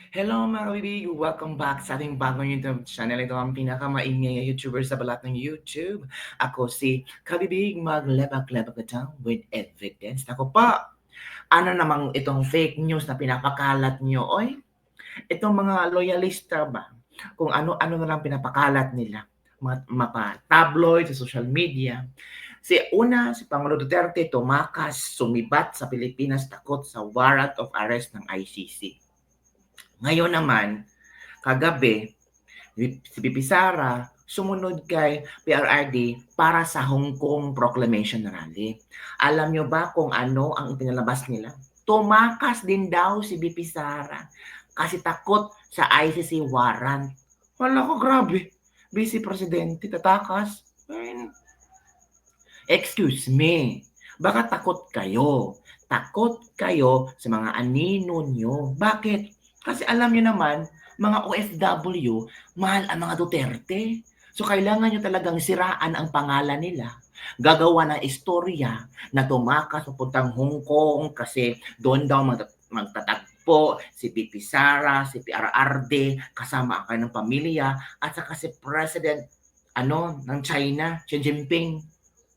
Hello mga kabibig! Welcome back sa ating bagong YouTube channel. Ito ang pinakamaingay na YouTuber sa balat ng YouTube. Ako si Kabibig, maglebak-lebak ito with evidence. Ako pa, ano namang itong fake news na pinapakalat nyo? Oy, itong mga loyalista ba? Kung ano-ano na lang pinapakalat nila. Mga tabloid sa social media. Si Pangulo Duterte tumakas, sumibat sa Pilipinas takot sa warrant of arrest ng ICC. Ngayon naman, kagabi, si Pipi Sara sumunod kay PRRD para sa Hong Kong Proclamation Rally. Alam nyo ba kung ano ang ipinalabas nila? Tumakas din daw si Pipi Sara kasi takot sa ICC warrant. Wala ko, grabe. Vice Presidente, tatakas. Excuse me. Baka takot kayo. Takot kayo sa mga anino nyo. Bakit? Kasi alam nyo naman, mga OFW, mahal ang mga Duterte. So kailangan nyo talagang siraan ang pangalan nila. Gagawa ng istorya na tumakas papuntang Hong Kong kasi doon daw magtatagpo si Pipi Sara, si PRRD, kasama ang kanyang pamilya, at saka si President ng China, Xi Jinping.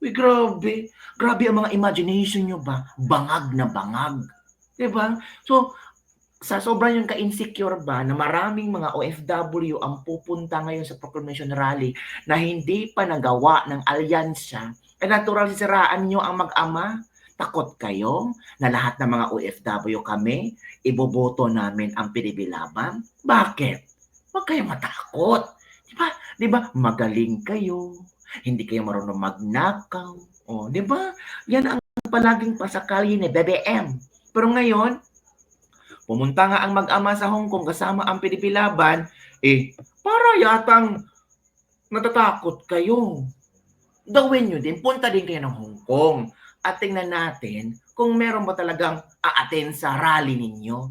Uy, grabe. Grabe ang mga imagination nyo ba? Bangag na bangag. Diba? So, sa sobrang yung ka-insecure ba na maraming mga OFW ang pupunta ngayon sa Proclamation Rally na hindi pa nagawa ng alyansya, natural sisiraan nyo ang mag-ama? Takot kayo na lahat ng mga OFW kami, iboboto namin ang PDP Laban? Bakit? Huwag kayong matakot. Diba? Diba? Magaling kayo. Hindi kayo marunong magnakaw. O, diba? Yan ang palaging pasakali ni BBM. Pero ngayon, pumunta nga ang mag-ama sa Hong Kong kasama ang PDP Laban, para yatang natatakot kayo. Gawin nyo din, punta din kayo ng Hong Kong at tingnan natin kung meron ba talagang a-attend sa rally ninyo.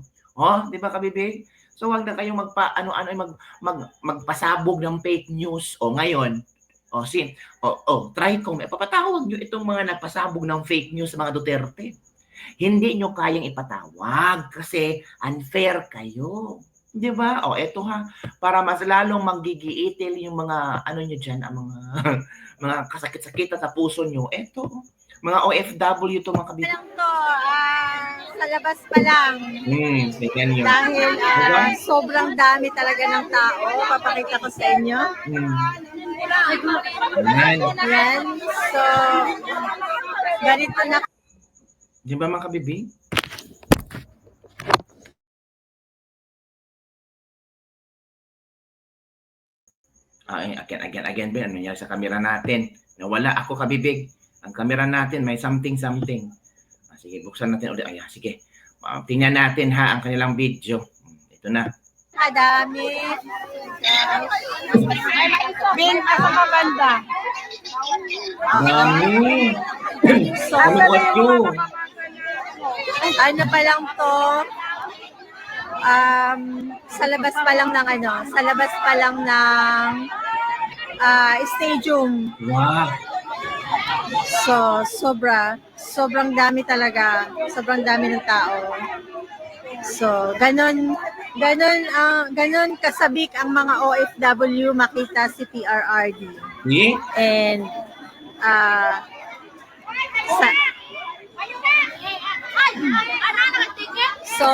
Di ba kabibig? So wag na kayong magpasabog ng fake news. Ngayon, try kung papatawag nyo itong mga nagpasabog ng fake news sa mga Duterte. Hindi nyo kayang ipatawag kasi unfair kayo. Di ba? Eto ha, para mas lalong magigiitil yung mga nyo dyan, ang mga mga kasakit-sakitan sa puso nyo. Eto, mga OFW to mga kabibig. Lang to, sa labas pa lang. Tingnan nyo. Dahil sobrang dami talaga ng tao. Papakita ko sa inyo. Yan. So, ganito na. Di ba mga kabibig? Again, Ben, ano nangyari sa camera natin? Nawala ako kabibig. Ang camera natin may something. Sige, buksan natin ulit. Sige. Tingnan natin ha ang kanilang video. Ito na. Kadami. Ben, asa ka banda? Dami. So, ano pa lang to? Sa labas pa lang ng stadium. Wow. So, sobrang dami talaga. Sobrang dami ng tao. So, ganon kasabik ang mga OFW makita si PRRD. And so,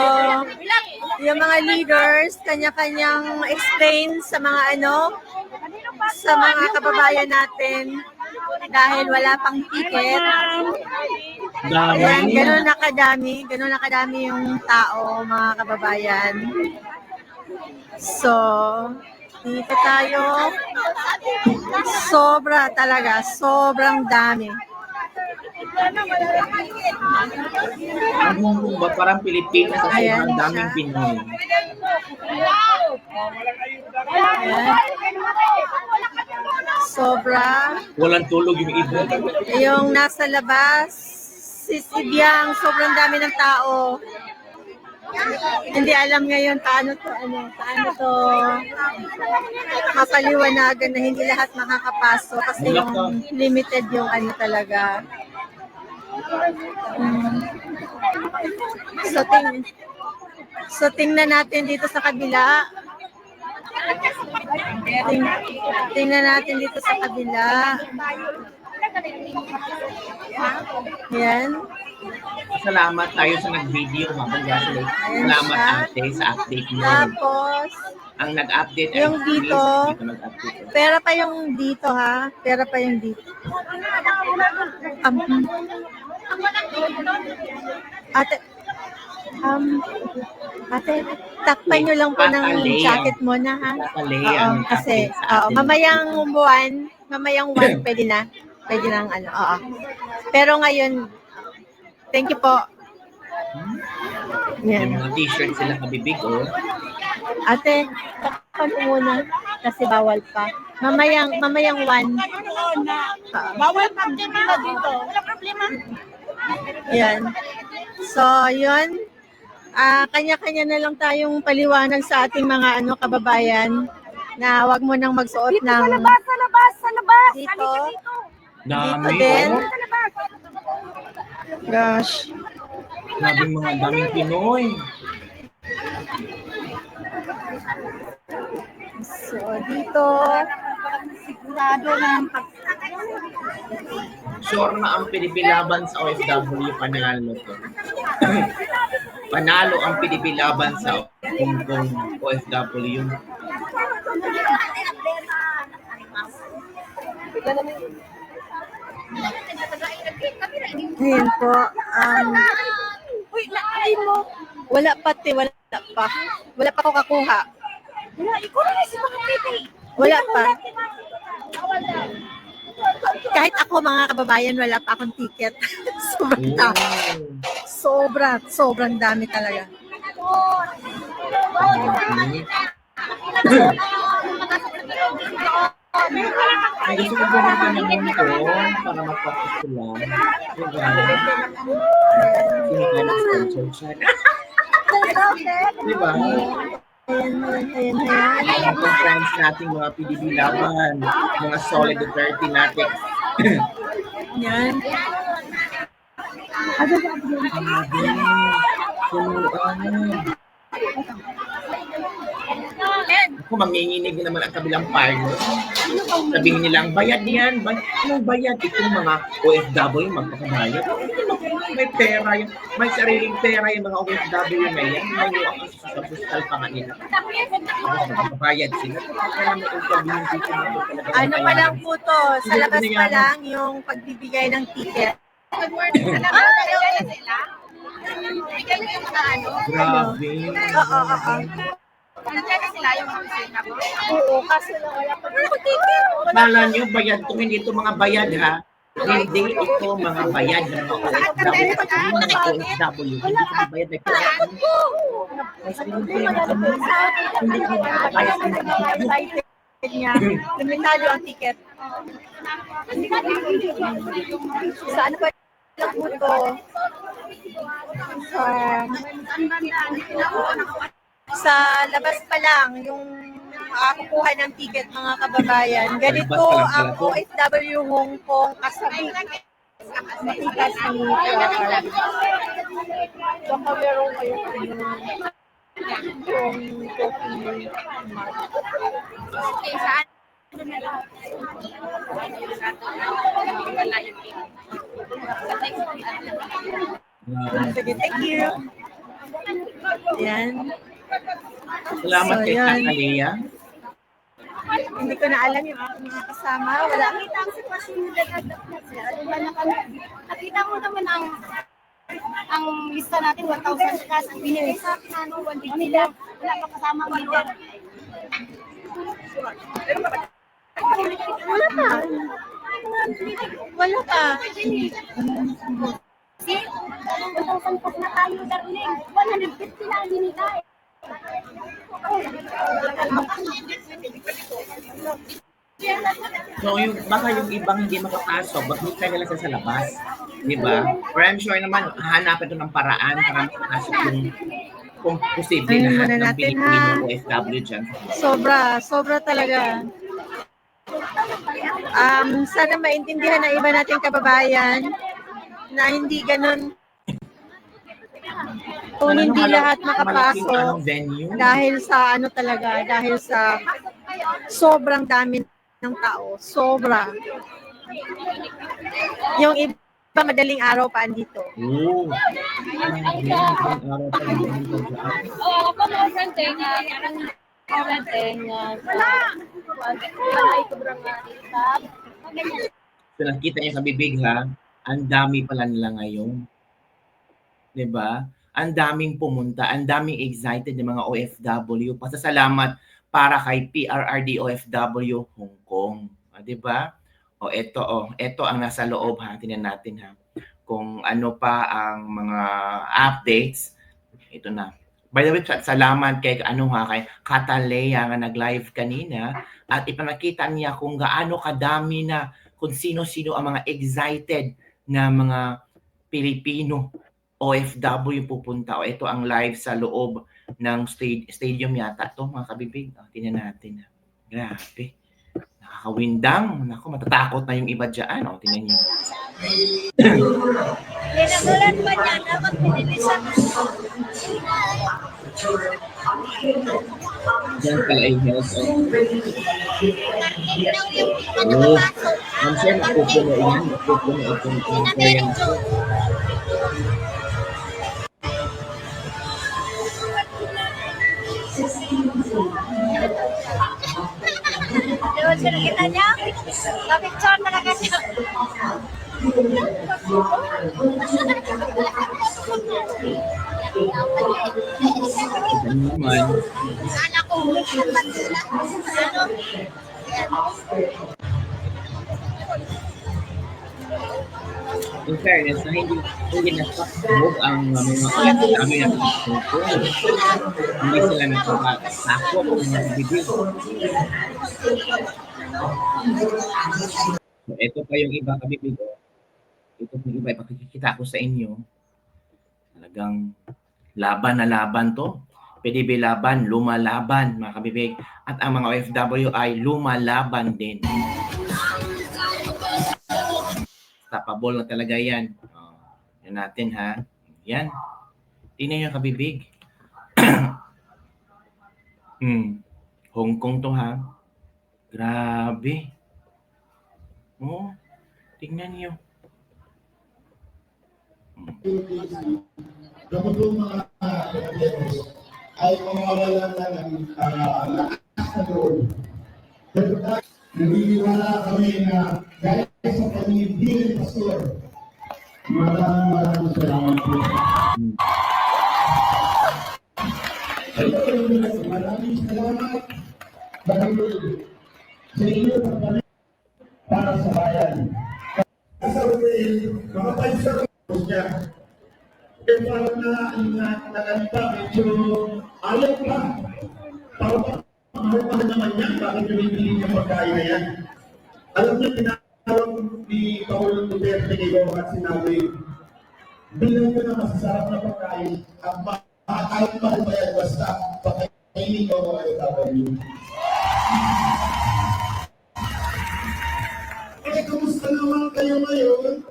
yung mga leaders, kanya-kanyang explain sa mga sa mga kababayan natin dahil wala pang ticket. Ayan, ganun na kadami yung tao, mga kababayan. So, dito tayo. Sobrang dami. Ba parang Pilipinas sa sobrang daming Pinoy. Sobra. Walang tulog yung iba. Yung nasa labas, si Sibyang, sobrang dami ng tao. Hindi alam ngayon paano to mapaliwanagan na hindi lahat makakapasok kasi yung limited yung talaga. So, So, tingnan natin dito sa kabila. Tingnan natin dito sa kabila. Yan. Salamat tayo sa nag-video. Congratulations. Ayan Salamat siya. ate sa update mo. Tapos, Ang nag-update ay yung dito, dito nag-update. pera pa yung dito ha. Pera pa yung dito. Ate, ate, takpan nyo lang po ng Tatalay. jacket mo na ha. Tatalay Oo, ang kasi, update sa atin. mamayang buwan, pwede na. Pwede lang ano, oo. Pero ngayon, thank you po. May Yan. mga t-shirt sila kabibig, oh. Ate, takpan mo muna kasi bawal pa. Mamayang one. Bawal pag-debila dito. Wala problema. Yan. So, yun. Kanya-kanya na lang tayong paliwanag sa ating mga kababayan na wag mo nang magsuot ng Sa labas, sa labas, sa labas. Dito. Halika dito. Dami, din. oh. Sa labas. gosh. Daming Pinoy. So, dito Sigurado lang. Sure na ang pinipilaban sa OFW, panalo to. Panalo ang pinipilaban sa Hong Kong OFW. Ayan po. Uy, naay mo. Wala pa, te. Wala pa. Wala pa ako kakuha. Wala, ikaw na si mga pipi. Wala pa. Kahit ako, mga kababayan, wala pa akong ticket. Sobrang dami. Sobrang dami talaga. Ay, gusto ko pumunta ng Hong Kong para mag-practice ko lang. Diba? Sino ka nag-sponsor siya? Diba? Ayan. Mga friends nating mga PDB laban, mga solid Duterte natin. Yan. Kung manginginig naman ang kabilang partner, sabihin nilang, bayad yan, anong bayad? Itong mga OFW, magpakabayad. May pera yun, may sariling pera yung mga OFW na yan, may yung ang sa postal pa nga nila. Tapos magpabayad sila. Kaya may OFW dito na ito talaga. Ano pa lang po to, sa labas pa lang yung pagbibigay ng ticket. Grabe. Oo. Oo, kaso lang wala pa ticket. Kala nyo, bayad to, hindi ito mga bayad ha. Hindi ito mga bayad ng mga OFW. Mga OFW, hindi ito mga bayad. May sariling pera kami. Hindi ito mga bayad. Niya, limitado ang ticket. Sa ano pa lang po to? Sa labas pa lang, yung makakukuha ng ticket, mga kababayan. Ganito ang OFW Hong Kong kasabik. Matikas ang pera. Baka meron kayo yung coffee. Sige, thank you. Yan. Salamat So, kay yan. Takalia. Hindi ko na alam yung aking mga kasama. Wala. Nakita ang sitwasyon nila nakita mo naman ang lista natin 1,000 plus ang binili sa akin 150 lang. Wala pa kasama ang leader. Wala pa. See? 1,000 plus na tayo, darling. 150 na ang binigay. So, baka yung ibang hindi makapasok, maghintay nila sa labas. Di ba? Or I'm sure naman, hahanapin ito ng paraan para makapasok yung kung posible Ayun lahat muna ng natin, Pilipino ha? OFW dyan. Sobra talaga. Sana maintindihan na iba nating kababayan na hindi ganun So, hindi lahat malaking makapasok venue. dahil sa ano talaga, dahil sa sobrang dami ng tao. Sobra. Yung iba madaling araw pa andito. Oo. Ang araw pa rin dito dyan. Oo, ako mga friend tenga. Friend tenga. Wala. Wala ito sobrang hirap. So, nakita niyo sa bibig ha, ang dami pala nila ngayon. 'Di ba? Ang daming pumunta, ang daming excited ng mga OFW. Pasasalamat para kay PRRD OFW Hong Kong. 'Di ba? Ito ang nasa loob ha. Tingnan natin ha. Kung ano pa ang mga updates. Ito na. By the way, salamat kay kay Katalea nga nag-live kanina at ipinakita niya kung gaano kadami na kung sino-sino ang mga excited na mga Pilipino OFW pupunta. Ito ang live sa loob ng stadium yata to mga kabibig. Tingnan natin. Grabe. Nakakawindang. Naku, matatakot na yung iba dyan. Tingnan niyo. Linagulan pa niya, dapat pinilisan na. Diyan pala ay health. I'm sure napupuno yan. Napupuno itong Korean. Diba siya nakita niya? Na-picture talaga siya. Ito naman. Sana ko In fairness, na hindi nakakabog ang mga OFW na pupunta. Hindi sila nakakatakot ng mga bibig. So, ito pa yung iba kabibig. Ito yung iba ipakikita ko sa inyo. Talagang laban na laban to. PDB laban, lumalaban mga kabibig. At ang mga OFW ay lumalaban din. Tapable na talaga yan. Yan natin ha. Yan. Tingnan nyo kabibig. Hong Kong to ha. Grabe. Tingnan nyo. Dapat po mga ay mawawalan na ng lakas na loob. Naniniwala kami na dahil sa panibiling pastor, maraming salamat po. Maraming salamat dahil sa inyo para sa bayan. Sa mga paisa niya, kaya parang nakalita, medyo ayaw pa. Parang mahal naman yan, bakit pinipili niya pagkain na yan? Alam niyo, tinawag ni Paolo Duterte ngayon at sinabi, bilang ko na masasarap na pagkain, ang kahit mahal pa yan, basta pagkainin ko mga OFW. Kumusta naman kayo ngayon?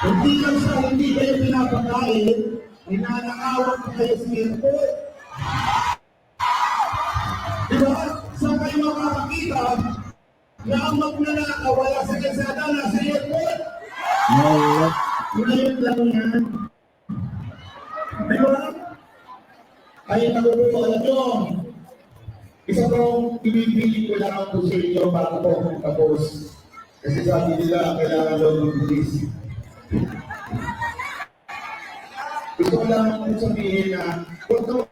Hindi lang sa hindi kayo pinapakain, ninanakawan pa kayo sa airport. Diba? Saan kayo makakakita na ang magnanakaw wala sa kalsada nasa airport? Ngayon lang yan. Diba? Kaya nagugutuan nyo. Isa pong pinipili ko lang ang pusilyo para po kung tapos. Kasi sabi nila, kailangan daw ng pulis. Gusto ko lang kung sabihin na huwag naman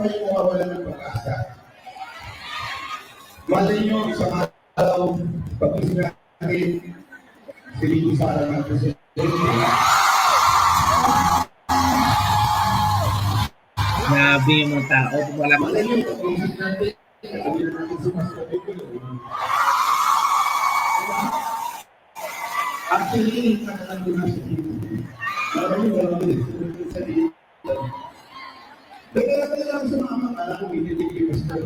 kayo mawawalan ng pag-asa. Malay nyo, isang araw, pag-isip natin, silipin sa araw ng pusilyo. Grabe yung mga tao. Wala pa. Malay nyo, pag-isip natin, actually, nakakandun na sa marami sa dito. Kaya lang sa mga makala kung hindi pastor.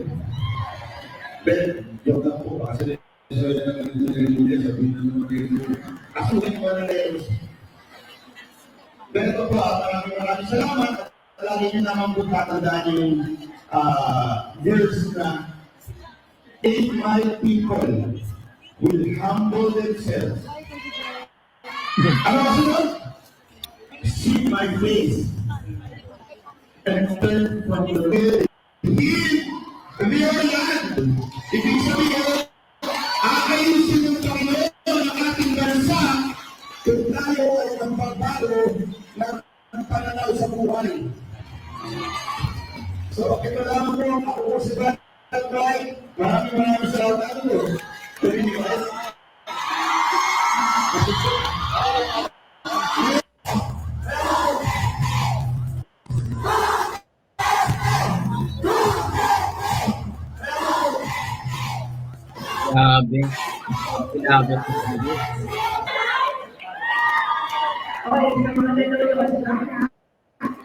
Pero, joke lang po, kasi sabihin na naman dito, sabihin na naman dito. Ako hindi mo na layos. Pero po, maraming salamat. Lagi niyo naman po tatandaan yung verse na if my people will humble themselves. Ano kasunod? See my face and turn from the way. Hindi naman yan. Ibig sabihin, aayusin ng Panginoon ang ating bansa kung tayo ay magbabago ng pananaw sa buhay. So, ito lang po, ako po si Brad Bright. Maraming salamat po. Paginiwas. Grabe. Grabe ko sa iyo.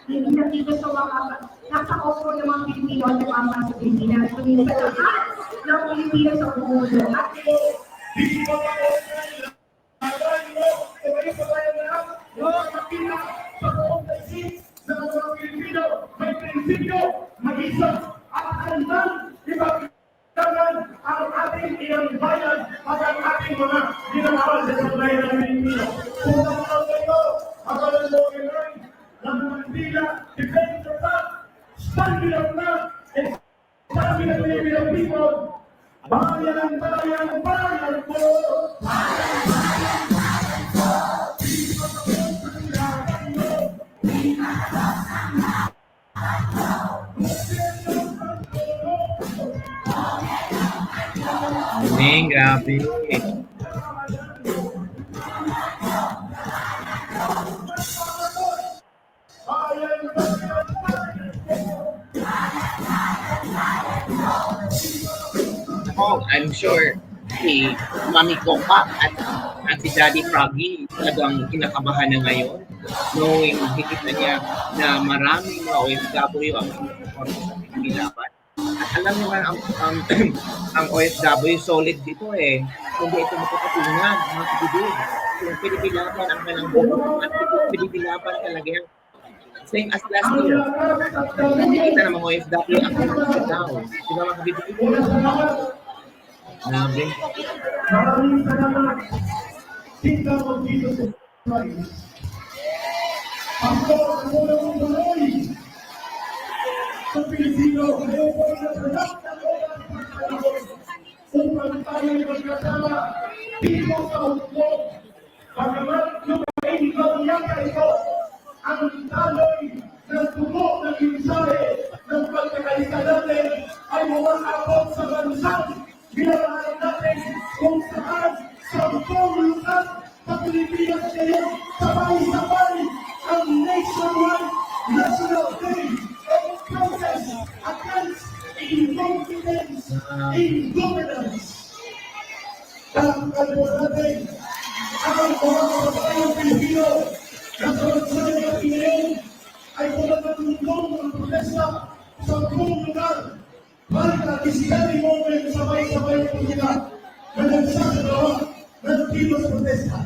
Hindi na dito sa mga nasa offer ng mga Pilipino at mga sa Pilipinas. Kundi sa lahat ng Pilipino sa mundo. At at handang ipagtangan ang ating ilang bayan at ang ating mga ginawal sa bayan ng Pilipino. Kung nakakal kayo, akalan mo ngayon, ng Manila, defend the fact, stand up na, and stand up na Filipino people, bayan po! Galing, grabe. Oh, I'm sure si Mami Coca at si Daddy Froggy talagang kinakabahan na ngayon knowing nakikita niya na maraming mga OFW ang support sa Pilipilaban. At alam naman ang OFW solid dito eh. Hindi ito matututunan mga kabibig. Yung Pilipilaban ang kanilang buong at Pilipilaban talaga yan. Same as last year. Nakikita ng mga OFW ang kanilang daw. Di ba mga kabibig? Grabe. Maraming salamat. Tingnan mo dito sa Christ. Ako ang unang tuloy. Sa Pilipino, kayo po na lahat ng oras upang tayo magkasama dito sa hukbong. Pagamat lumain ikaw yata ito, ang taloy ng tubo ng mensahe ng pagkakaisa natin ay mawakapot sa bansang ginawaan natin kung saan sa buong lugar sa Pilipinas ngayon sabay-sabay ang nationwide national day of protest against incompetence in governance. Ang kalimutan natin ang mga kababayang Pilipino na sa bansa natin ngayon ay pumatutulong ang protesta sa buong lugar. Marka, isikali mo ng sabay-sabay po sila na nagsasagawa ng kilos protesta.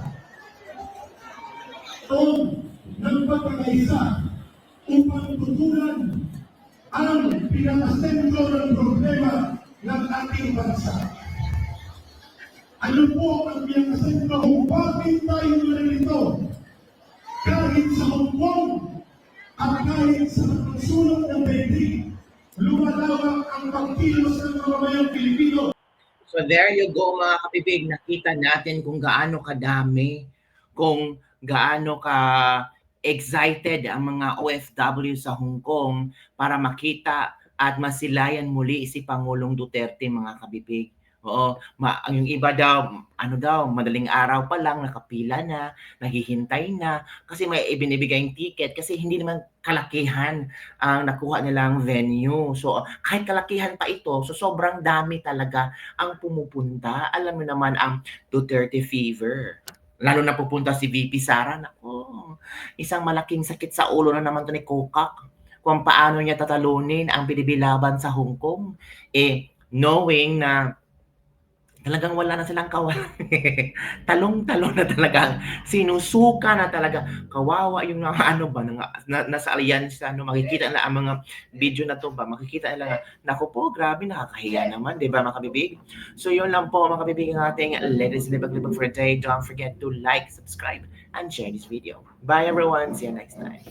O ng pagkakaisa upang tutunan ang pinakasentro ng problema ng ating bansa. Ano po ang pinakasentro kung bakit tayo narito? Kahit sa Hong Kong at kahit sa pagsulong ng Beijing, lumalawak ang pagkilos ng mga mayang Pilipino. So there you go mga kapibig, nakita natin kung gaano kadami, kung gaano ka excited ang mga OFW sa Hong Kong para makita at masilayan muli si Pangulong Duterte mga kabibig. Oo, yung iba daw, madaling araw pa lang, nakapila na, naghihintay na, kasi may ibinibigay ticket, kasi hindi naman kalakihan ang nakuha nilang venue. So, kahit kalakihan pa ito, so sobrang dami talaga ang pumupunta. Alam mo naman ang Duterte fever. Lalo na pupunta si VP Sara, nako, isang malaking sakit sa ulo na naman to ni Kokak kung paano niya tatalunin ang Pilipilaban sa Hong Kong. Knowing na talagang wala na silang kawan. Talong-talong na talaga. Sinusuka na talaga. Kawawa yung mga ano ba, nasa alyansa, no? Makikita nila ang mga video na to ba, makikita nila, naku po, grabe, nakakahiya naman, di ba mga kabibig? So yun lang po mga kabibig ng ating Ladies Libag-Libag for today. Don't forget to like, subscribe, and share this video. Bye everyone. See you next time.